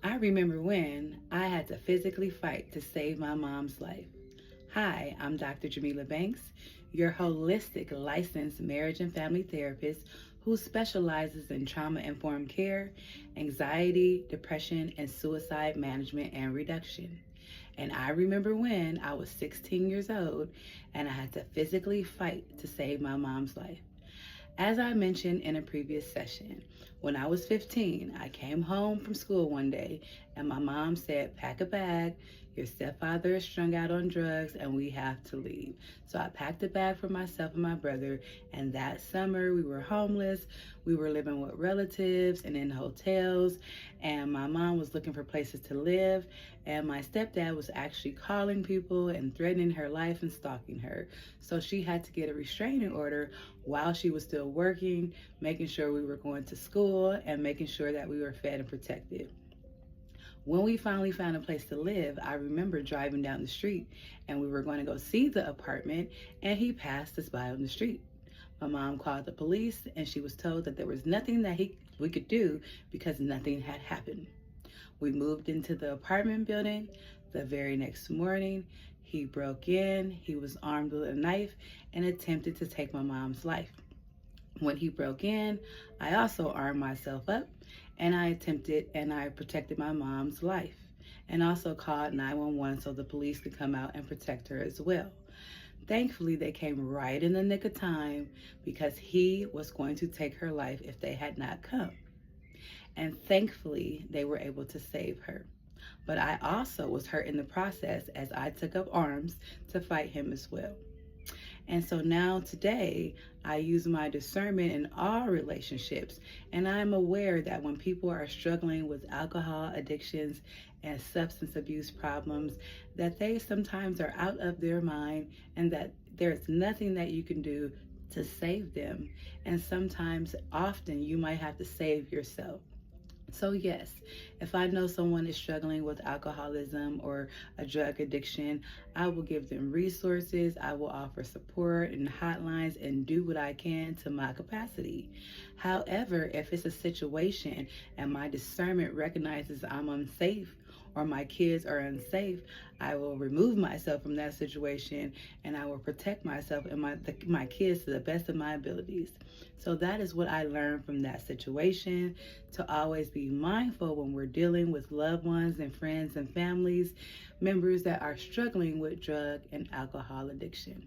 I remember when I had to physically fight to save my mom's life. Hi, I'm Dr. Jamila Banks, your holistic licensed marriage and family therapist who specializes in trauma informed care, anxiety, depression, and suicide management and reduction. And I remember when I was 16 years old and I had to physically fight to save my mom's life. As I mentioned in a previous session, when I was 15, I came home from school one day and my mom said, pack a bag, your stepfather is strung out on drugs and we have to leave. So I packed a bag for myself and my brother, and that summer we were homeless. We were living with relatives and in hotels, and my mom was looking for places to live, and my stepdad was actually calling people and threatening her life and stalking her. So she had to get a restraining order while she was still working, making sure we were going to school and making sure that we were fed and protected. When we finally found a place to live, I remember driving down the street and we were going to go see the apartment, and he passed us by on the street. My mom called the police and she was told that there was nothing that we could do because nothing had happened. We moved into the apartment building. The very next morning, he broke in, he was armed with a knife and attempted to take my mom's life. When he broke in, I also armed myself up and I protected my mom's life and also called 911 so the police could come out and protect her as well. Thankfully, they came right in the nick of time because he was going to take her life if they had not come. And thankfully, they were able to save her. But I also was hurt in the process as I took up arms to fight him as well. And so now today, I use my discernment in all relationships, and I'm aware that when people are struggling with alcohol addictions and substance abuse problems, that they sometimes are out of their mind and that there's nothing that you can do to save them. And sometimes, often, you might have to save yourself. So yes, if I know someone is struggling with alcoholism or a drug addiction, I will give them resources, I will offer support and hotlines and do what I can to my capacity. However, if it's a situation and my discernment recognizes I'm unsafe or my kids are unsafe, I will remove myself from that situation and I will protect myself and my kids to the best of my abilities. So that is what I learned from that situation, to always be mindful when we're dealing with loved ones and friends and families members that are struggling with drug and alcohol addiction.